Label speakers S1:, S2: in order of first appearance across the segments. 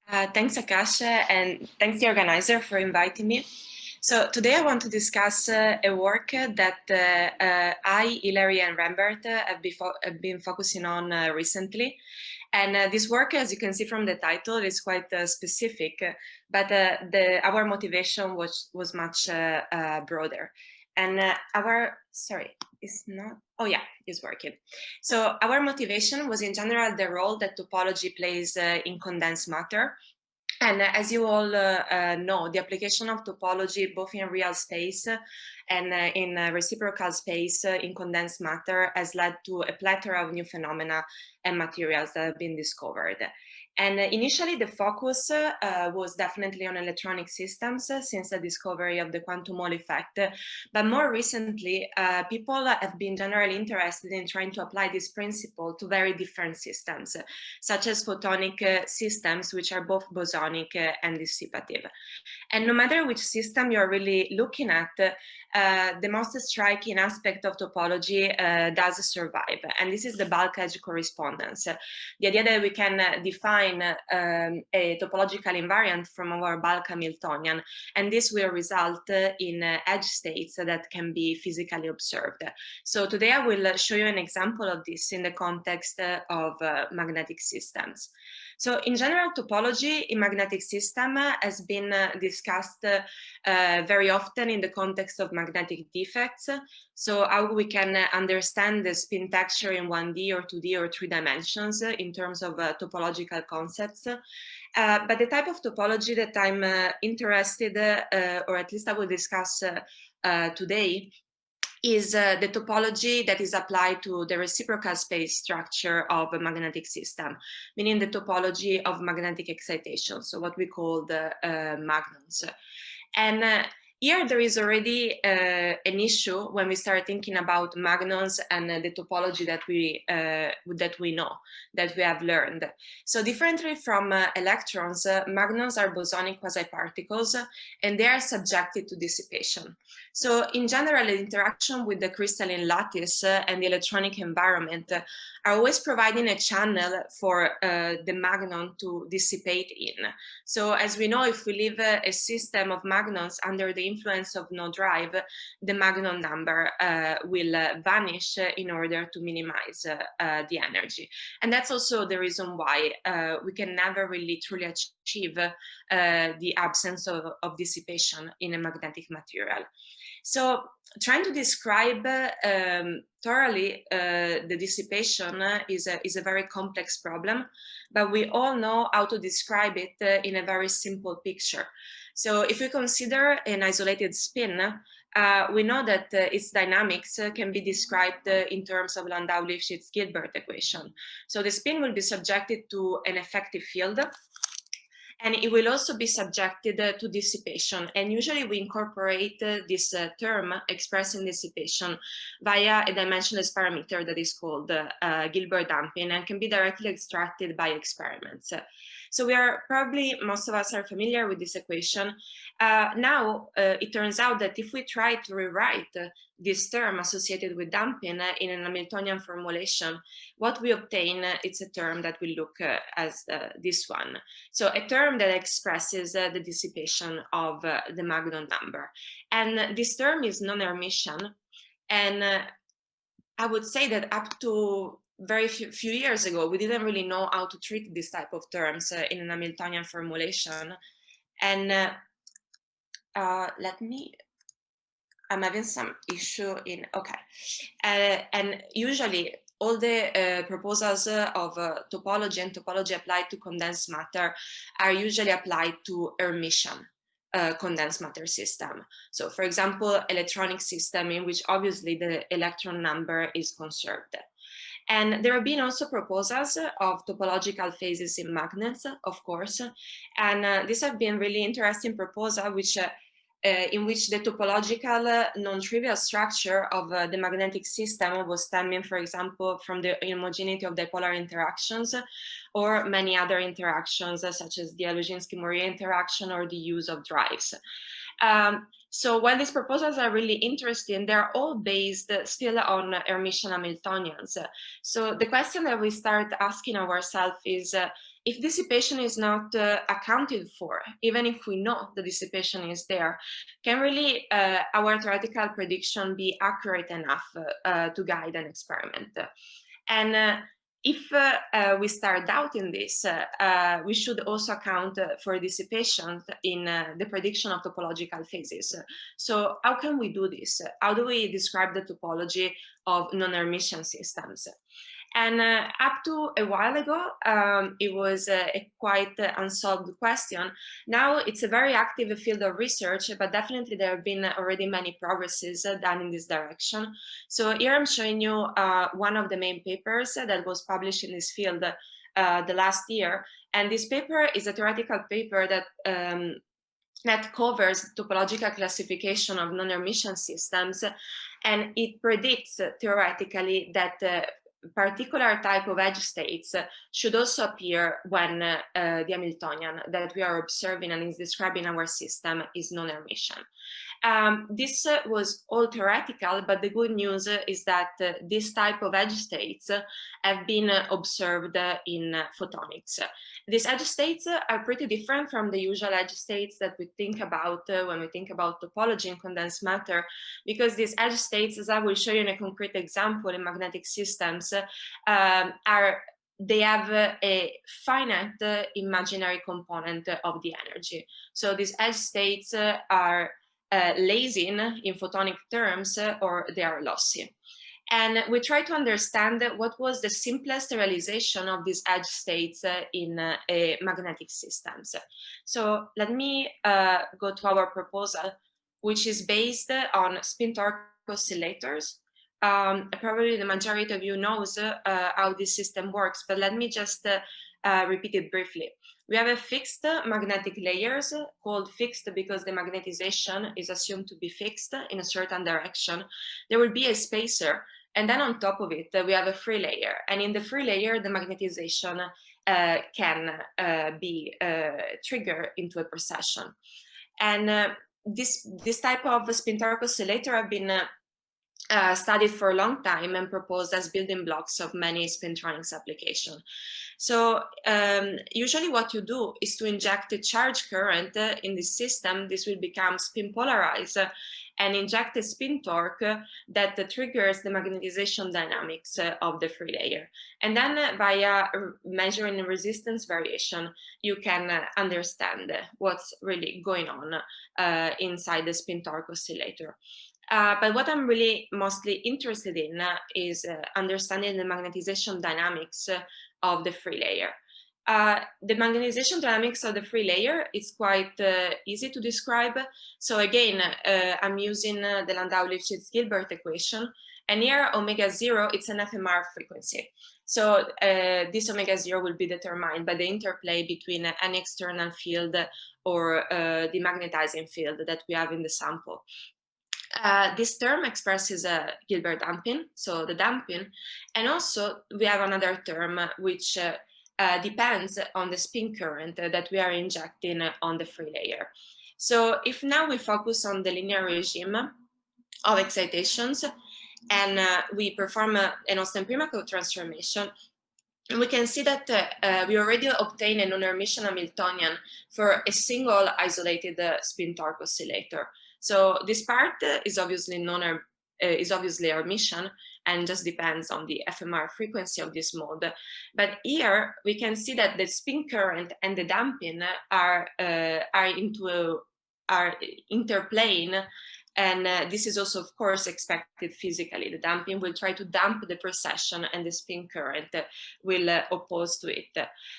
S1: Thanks, Akasha, and thanks the organizer for inviting me. So today I want to discuss a work that I, Hilary, and Rambert have been focusing on recently. And this work, as you can see from the title, is quite specific, but our motivation was much broader. And it's working. So our motivation was in general the role that topology plays in condensed matter. And as you all know, the application of topology, both in real space and in reciprocal space in condensed matter, has led to a plethora of new phenomena and materials that have been discovered. And initially, the focus was definitely on electronic systems since the discovery of the quantum Hall effect. But more recently, people have been generally interested in trying to apply this principle to very different systems, such as photonic systems, which are both bosonic and dissipative. And no matter which system you're really looking at, the most striking aspect of topology does survive, and this is the bulk edge correspondence. The idea that we can define a topological invariant from our bulk Hamiltonian, and this will result in edge states that can be physically observed. So today I will show you an example of this in the context of magnetic systems. So in general, topology in magnetic system has been discussed very often in the context of magnetic defects. So how we can understand the spin texture in 1D or 2D or 3 dimensions in terms of topological concepts. But the type of topology that I'm interested, or at least I will discuss today, is the topology that is applied to the reciprocal space structure of a magnetic system, meaning the topology of magnetic excitation, so what we call the magnons. And here there is already an issue when we start thinking about magnons and the topology that we know, that we have learned. So differently from electrons, magnons are bosonic quasi-particles, and they are subjected to dissipation. So in general, the interaction with the crystalline lattice and the electronic environment are always providing a channel for the magnon to dissipate in. So as we know, if we leave a system of magnons under the influence of no drive, the magnon number will vanish in order to minimize the energy. And that's also the reason why we can never really truly achieve the absence of dissipation in a magnetic material. So trying to describe thoroughly the dissipation is a very complex problem, but we all know how to describe it in a very simple picture. So if we consider an isolated spin, we know that its dynamics can be described in terms of Landau-Lifshitz-Gilbert equation. So the spin will be subjected to an effective field, and it will also be subjected to dissipation. And usually we incorporate this term expressing dissipation via a dimensionless parameter that is called Gilbert damping and can be directly extracted by experiments. So most of us are familiar with this equation. Now, it turns out that if we try to rewrite this term associated with damping in an Hamiltonian formulation, what we obtain is a term that will look as this one. So a term that expresses the dissipation of the magnon number. And this term is non-Hermitian. And I would say that up to very few years ago, we didn't really know how to treat this type of terms in an Hamiltonian formulation. And I'm having some issue in, okay. And usually all the proposals of topology and topology applied to condensed matter are usually applied to Hermitian condensed matter system. So for example, electronic system in which obviously the electron number is conserved. And there have been also proposals of topological phases in magnets, of course, and these have been really interesting proposals in which the topological non-trivial structure of the magnetic system was stemming, for example, from the homogeneity of dipolar interactions or many other interactions such as the Luzhinsky-Mourier interaction or the use of drives. So while these proposals are really interesting, they're all based still on Hermitian Hamiltonians. So the question that we start asking ourselves is, if dissipation is not accounted for, even if we know the dissipation is there, can really our theoretical prediction be accurate enough to guide an experiment? And if we start doubting this, we should also account for dissipation in the prediction of topological phases. So how can we do this? How do we describe the topology of non-Hermitian systems? And up to a while ago, it was a quite unsolved question. Now it's a very active field of research, but definitely there have been already many progresses done in this direction. So here I'm showing you one of the main papers that was published in this field the last year. And this paper is a theoretical paper that covers topological classification of non-Hermitian systems, and it predicts theoretically that particular type of edge states should also appear when the Hamiltonian that we are observing and is describing our system is non-Hermitian. This was all theoretical, but the good news is that this type of edge states have been observed in photonics. These edge states are pretty different from the usual edge states that we think about when we think about topology and condensed matter, because these edge states, as I will show you in a concrete example in magnetic systems, they have a finite imaginary component of the energy. So these edge states are lasing in photonic terms, or they are lossy. And we try to understand what was the simplest realization of these edge states in magnetic systems. So let me go to our proposal, which is based on spin torque oscillators. Probably the majority of you knows how this system works, but let me just repeat it briefly. We have a fixed magnetic layers, called fixed because the magnetization is assumed to be fixed in a certain direction. There will be a spacer, and then on top of it, we have a free layer. And in the free layer, the magnetization can be triggered into a precession. And this type of spin torque oscillator have been studied for a long time and proposed as building blocks of many spintronics applications. So usually what you do is to inject a charge current in this system. This will become spin polarized and inject a spin torque that triggers the magnetization dynamics of the free layer. And then via measuring resistance variation, you can understand what's really going on inside the spin torque oscillator. But what I'm really mostly interested in is understanding the magnetization dynamics of the free layer. The magnetization dynamics of the free layer is quite easy to describe. So again, I'm using the Landau-Lifshitz-Gilbert equation, and here omega 0, it's an FMR frequency. So this omega 0 will be determined by the interplay between any external field or the magnetizing field that we have in the sample. This term expresses a Gilbert damping, so the damping, and also we have another term which depends on the spin current that we are injecting on the free layer. So if now we focus on the linear regime of excitations and we perform an Austen-Primakov transformation, we can see that we already obtain a non-Hermitian Hamiltonian for a single isolated spin torque oscillator. So this part is obviously Hermitian and just depends on the FMR frequency of this mode. But here we can see that the spin current and the damping are interplaying, and this is also, of course, expected physically. The damping will try to damp the precession, and the spin current will oppose to it.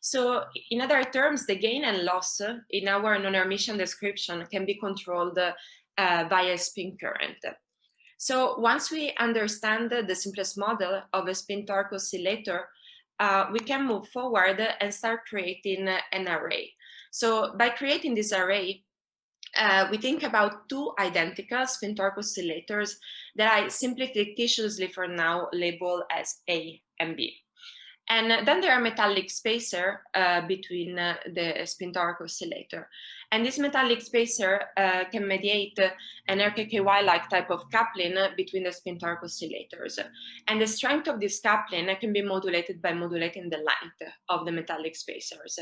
S1: So in other terms, the gain and loss in our non-Hermitian description can be controlled via spin current. So once we understand the simplest model of a spin torque oscillator, we can move forward and start creating an array. So by creating this array, we think about two identical spin torque oscillators that I simply fictitiously for now label as A and B. And then there are metallic spacer between the spin torque oscillator. And this metallic spacer can mediate an RKKY-like type of coupling between the spin torque oscillators. And the strength of this coupling can be modulated by modulating the length of the metallic spacers.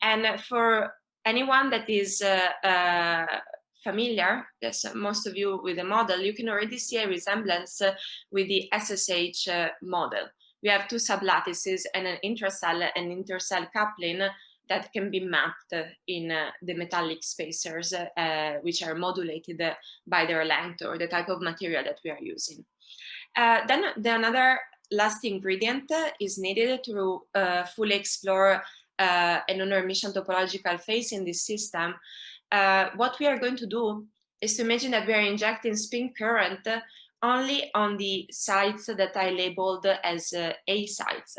S1: And for anyone that is familiar, yes, most of you with the model, you can already see a resemblance with the SSH model. We have two sublattices and an intracell and intercell coupling that can be mapped in the metallic spacers, which are modulated by their length or the type of material that we are using. Then another last ingredient is needed to fully explore a non-Hermitian topological phase in this system. What we are going to do is to imagine that we are injecting spin current only on the sites that I labeled as A sites.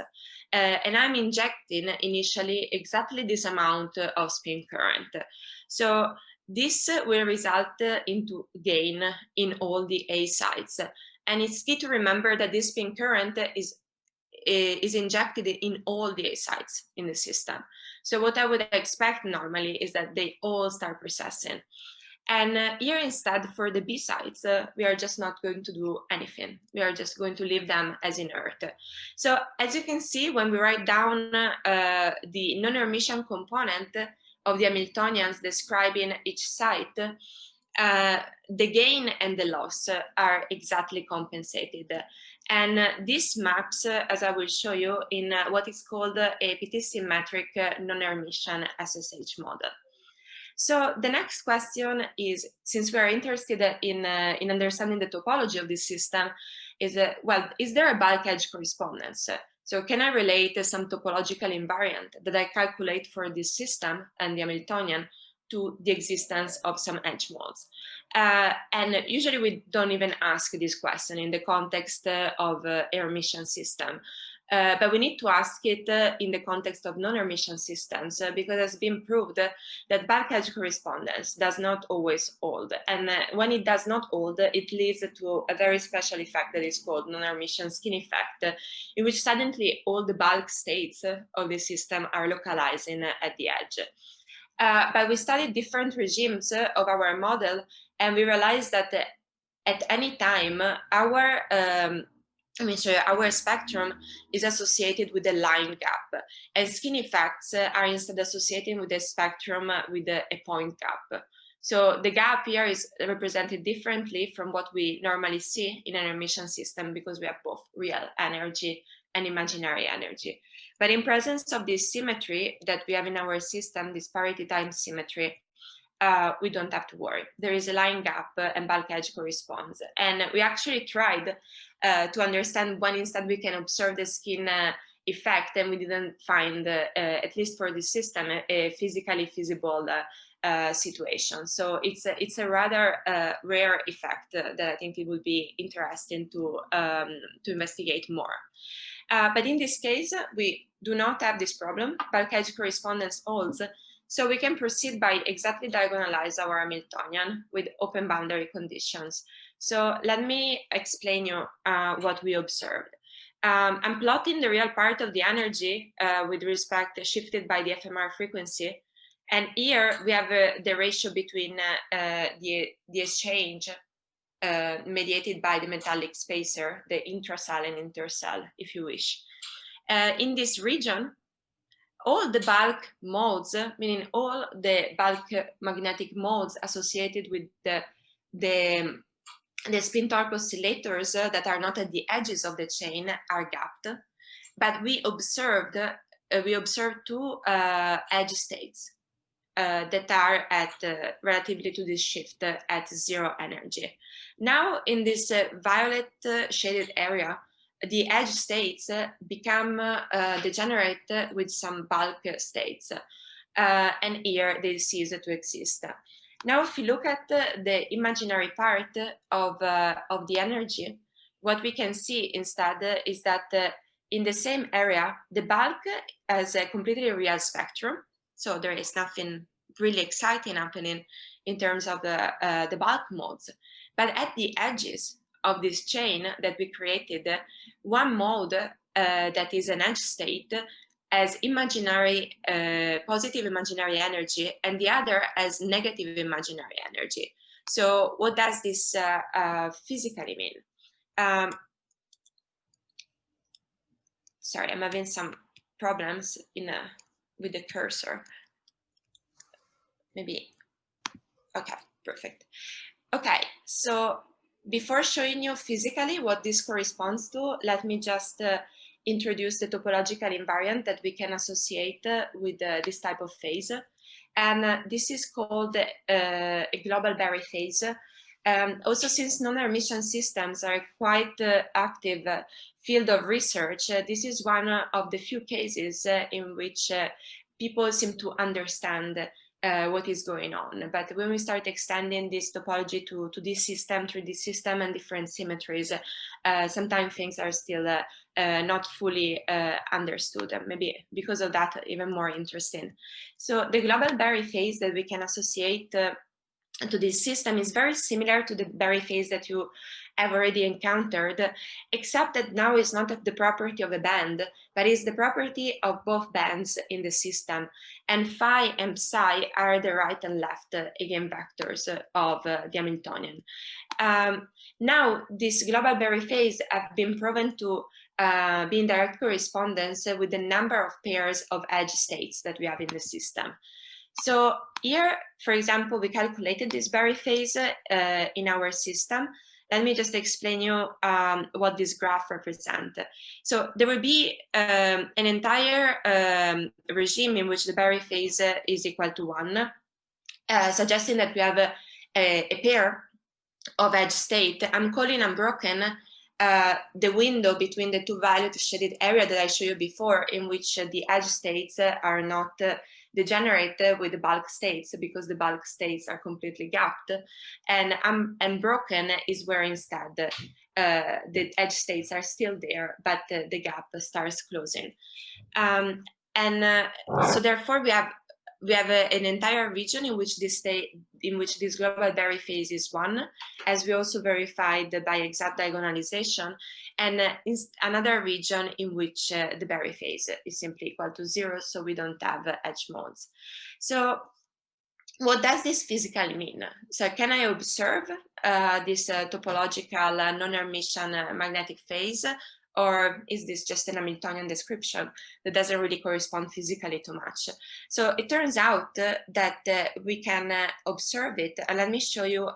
S1: And I'm injecting initially exactly this amount of spin current. So this will result into gain in all the A sites. And it's key to remember that this spin current is injected in all the A sites in the system. So what I would expect normally is that they all start processing. And here instead, for the B sites, we are just not going to do anything. We are just going to leave them as inert. So as you can see, when we write down the non-Hermitian component of the Hamiltonians describing each site, the gain and the loss are exactly compensated. And this maps, as I will show you, in what is called a PT-symmetric non-Hermitian SSH model. So the next question is, since we are interested in understanding the topology of this system, is well, is there a bulk edge correspondence? So can I relate some topological invariant that I calculate for this system and the Hamiltonian to the existence of some edge modes? And usually we don't even ask this question in the context of a Hermitian system. But we need to ask it in the context of non-Hermitian systems because it has been proved that bulk edge correspondence does not always hold. And when it does not hold, it leads to a very special effect that is called non-Hermitian skin effect, in which suddenly all the bulk states of the system are localizing at the edge. But we studied different regimes of our model, and we realized that at any time, our our spectrum is associated with a line gap, and skin effects are instead associated with the spectrum with a point gap. So the gap here is represented differently from what we normally see in an Hermitian system because we have both real energy and imaginary energy. But in presence of this symmetry that we have in our system, this parity times symmetry, we don't have to worry. There is a line gap and bulk edge corresponds. And we actually tried to understand when instead we can observe the skin effect, and we didn't find, at least for this system, a physically feasible situation. So it's a rather rare effect that I think it would be interesting to investigate more. But in this case, we do not have this problem. Bulk edge correspondence holds. So we can proceed by exactly diagonalize our Hamiltonian with open boundary conditions. So let me explain you what we observed. I'm plotting the real part of the energy with respect shifted by the FMR frequency. And here we have the ratio between the exchange mediated by the metallic spacer, the intracell and intercell, if you wish. In this region, all the bulk modes, meaning all the bulk magnetic modes associated with the spin torque oscillators that are not at the edges of the chain are gapped. But we observed two edge states that are at relatively to this shift at zero energy. Now in this violet shaded area, the edge states become degenerate with some bulk states, and here they cease to exist. Now, if you look at the imaginary part of the energy, what we can see instead is that in the same area, the bulk has a completely real spectrum, so there is nothing really exciting happening in terms of the bulk modes. But at the edges of this chain that we created, one mode that is an edge state as imaginary, positive imaginary energy, and the other as negative imaginary energy. So what does this physically mean? Sorry, I'm having some problems with the cursor. Maybe, okay, perfect. Okay, so before showing you physically what this corresponds to, let me just introduce the topological invariant that we can associate with this type of phase. And this is called a global Berry phase. Also, since non-Hermitian systems are quite active field of research, this is one of the few cases in which people seem to understand what is going on. But when we start extending this topology to this system, 3D system, and different symmetries, sometimes things are still not fully understood, and maybe because of that even more interesting. So the global Berry phase that we can associate to this system is very similar to the Berry phase that you have already encountered, except that now it's not the property of a band, but is the property of both bands in the system. And phi and psi are the right and left eigenvectors of the Hamiltonian. Now, this global Berry phase have been proven to be in direct correspondence with the number of pairs of edge states that we have in the system. So here, for example, we calculated this Berry phase in our system. Let me just explain you what this graph represents. So there will be an entire regime in which the Berry phase is equal to 1, suggesting that we have a pair of edge state. I'm calling unbroken the window between the two valued shaded area that I showed you before, in which the edge states are not degenerate with the bulk states, because the bulk states are completely gapped, and broken is where instead the edge states are still there, but the gap starts closing. So therefore we have an entire region in which this global Berry phase is 1, as we also verified by exact diagonalization, and another region in which the Berry phase is simply equal to 0, so we don't have edge modes. So what does this physically mean? So can I observe this topological non-Hermitian magnetic phase, or is this just an Hamiltonian description that doesn't really correspond physically too much? So it turns out that we can observe it, and let me show you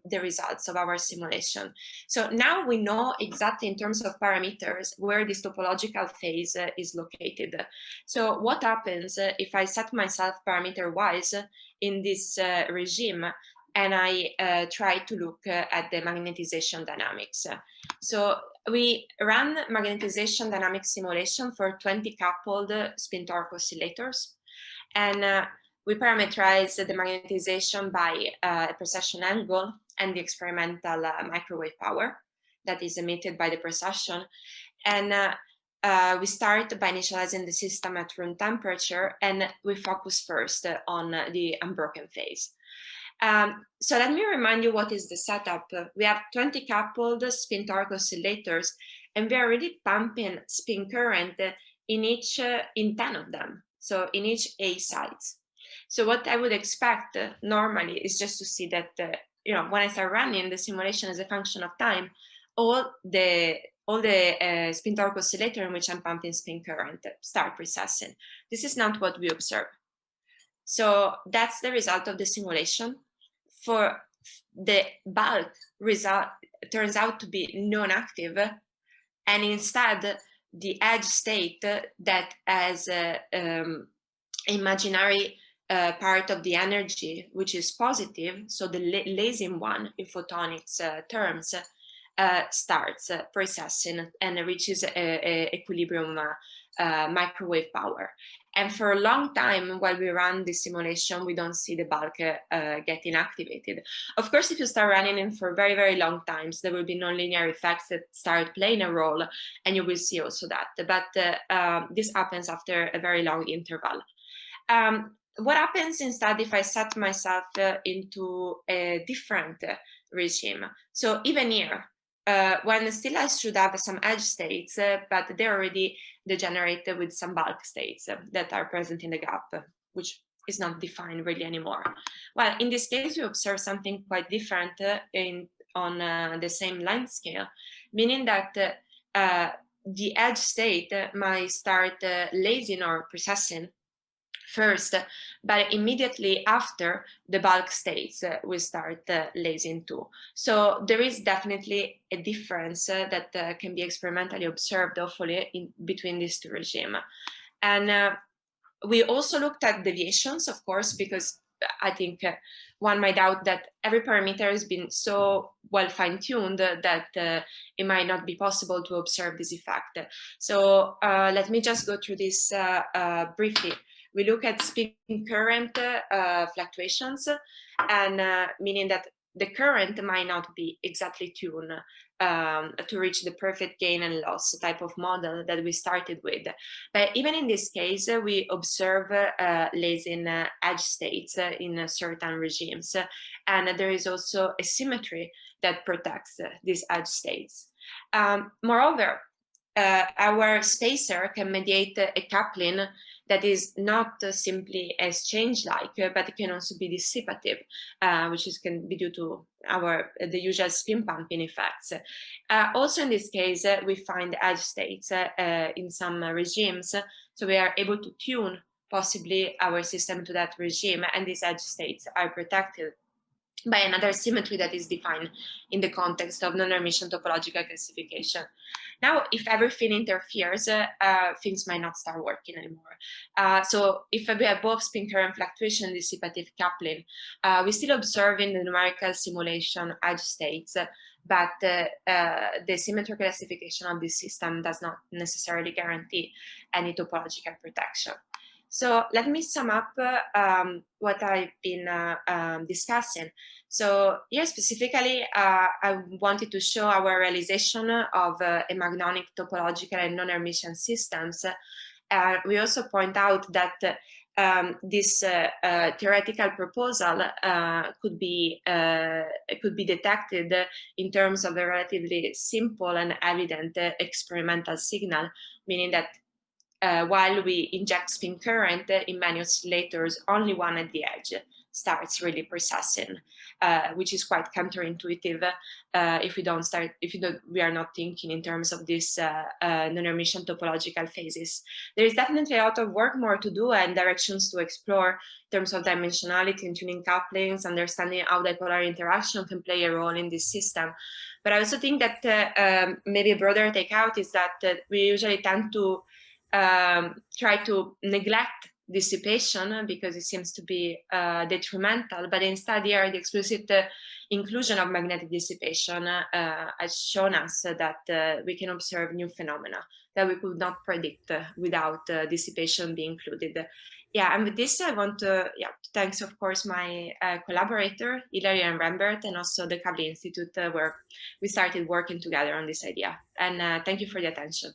S1: the results of our simulation. So now we know exactly in terms of parameters where this topological phase is located. So what happens if I set myself parameter-wise in this regime, and I try to look at the magnetization dynamics? So we ran magnetization dynamic simulation for 20 coupled spin torque oscillators, and we parameterized the magnetization by a precession angle and the experimental microwave power that is emitted by the precession. And we start by initializing the system at room temperature, and we focus first on the unbroken phase. So let me remind you what is the setup. We have 20 coupled spin torque oscillators, and we are really pumping spin current in 10 of them, so in each A sides. So what I would expect normally is just to see that when I start running the simulation as a function of time, all the spin torque oscillator in which I'm pumping spin current start precessing. This is not what we observe. So that's the result of the simulation. For the bulk result turns out to be non-active, and instead the edge state that has imaginary part of the energy, which is positive, so the lasing one in photonics terms, starts precessing and reaches equilibrium microwave power. And for a long time, while we run the simulation, we don't see the bulk getting activated. Of course, if you start running it for very, very long times, there will be nonlinear effects that start playing a role, and you will see also that. But this happens after a very long interval. What happens instead if I set myself into a different regime? So even here, when still I should have some edge states, but they're already degenerated with some bulk states that are present in the gap, which is not defined really anymore. Well, in this case, we observe something quite different on the same length scale, meaning that the edge state might start lasing or precessing first, but immediately after the bulk states will start lasing too. So there is definitely a difference that can be experimentally observed, hopefully, between these two regimes. And we also looked at deviations, of course, because I think one might doubt that every parameter has been so well fine-tuned that it might not be possible to observe this effect. So let me just go through this briefly. We look at spin current fluctuations, and meaning that the current might not be exactly tuned to reach the perfect gain and loss type of model that we started with. But even in this case, we observe lasing edge states in certain regimes. And there is also a symmetry that protects these edge states. Moreover, our spacer can mediate a coupling that is not simply exchange-like, but it can also be dissipative, which can be due to the usual spin pumping effects. Also in this case, we find edge states in some regimes, so we are able to tune possibly our system to that regime, and these edge states are protected by another symmetry that is defined in the context of non-Hermitian topological classification. Now, if everything interferes, things might not start working anymore. So if we have both spin current fluctuation and dissipative coupling, we still observe in the numerical simulation edge states, but the symmetrical classification of this system does not necessarily guarantee any topological protection. So let me sum up what I've been discussing. So here specifically, I wanted to show our realization of a magnonic topological and non-Hermitian systems. We also point out that this theoretical proposal could be detected in terms of a relatively simple and evident experimental signal, meaning that while we inject spin current in many oscillators, only one at the edge starts really processing, which is quite counterintuitive if we are not thinking in terms of this non-Hermitian topological phases. There is definitely a lot of work more to do and directions to explore in terms of dimensionality and tuning couplings, understanding how dipolar interaction can play a role in this system. But I also think that maybe a broader takeout is that we usually tend to try to neglect dissipation because it seems to be detrimental, but instead here the explicit inclusion of magnetic dissipation has shown us that we can observe new phenomena that we could not predict without dissipation being included. Yeah, and with this I want to thanks of course my collaborator Hilary and Rembert, and also the Kavli Institute where we started working together on this idea. And thank you for the attention.